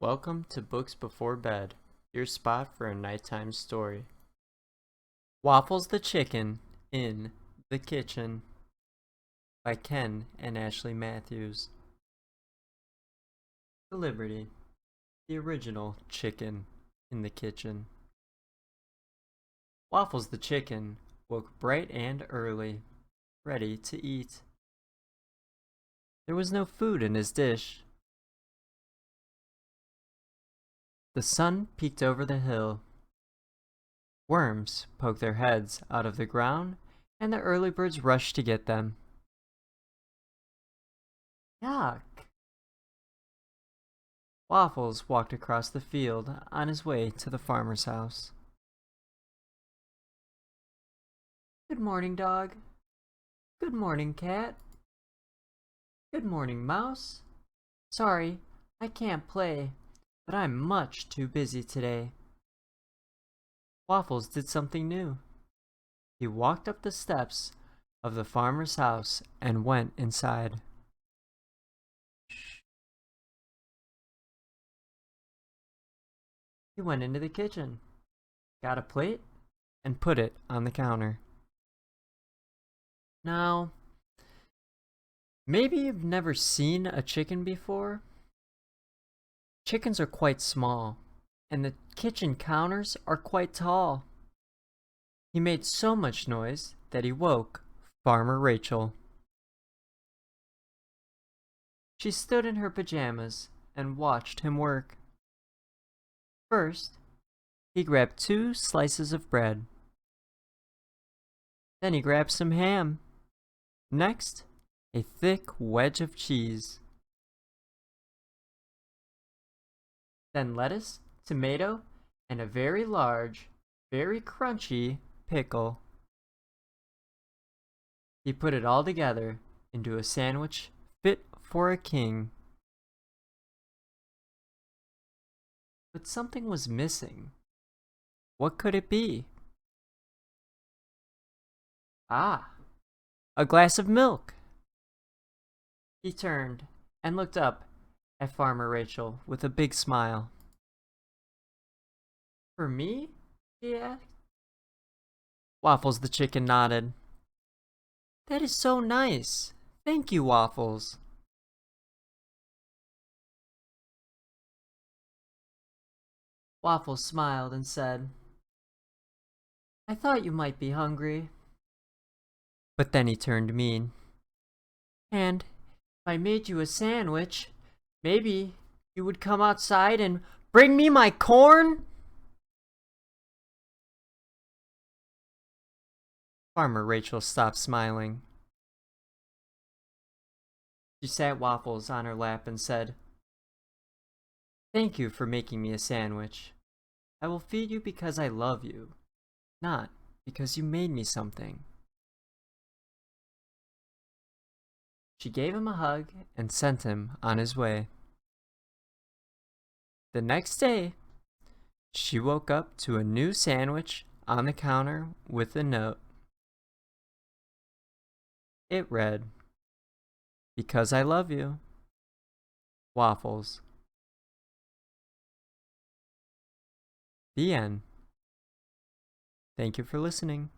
Welcome to Books Before Bed, your spot for a nighttime story. Waffles the Chicken in the Kitchen by Ken and Ashley Mathews. The Liberty, the original chicken in the kitchen. Waffles the Chicken woke bright and early, ready to eat. There was no food in his dish. The sun peeked over the hill. Worms poked their heads out of the ground, and the early birds rushed to get them. Yuck! Waffles walked across the field on his way to the farmer's house. Good morning, dog. Good morning, cat. Good morning, mouse. Sorry, I can't play, but I'm much too busy today. Waffles did something new. He walked up the steps of the farmer's house and went inside. Shh. He went into the kitchen, got a plate, and put it on the counter. Now, maybe you've never seen a chicken before. Chickens are quite small, and the kitchen counters are quite tall. He made so much noise that he woke Farmer Rachel. She stood in her pajamas and watched him work. First, he grabbed 2 slices of bread. Then he grabbed some ham. Next, a thick wedge of cheese. Then lettuce, tomato, and a very large, very crunchy pickle. He put it all together into a sandwich fit for a king. But something was missing. What could it be? Ah, a glass of milk. He turned and looked up at Farmer Rachel with a big smile. For me? He asked. Waffles the Chicken nodded. That is so nice. Thank you, Waffles. Waffles smiled and said, I thought you might be hungry. But then he turned mean. And if I made you a sandwich, maybe you would come outside and bring me my corn? Farmer Rachel stopped smiling. She sat Waffles on her lap and said, Thank you for making me a sandwich. I will feed you because I love you, not because you made me something. She gave him a hug and sent him on his way. The next day, she woke up to a new sandwich on the counter with a note. It read, Because I love you, Waffles. The end. Thank you for listening.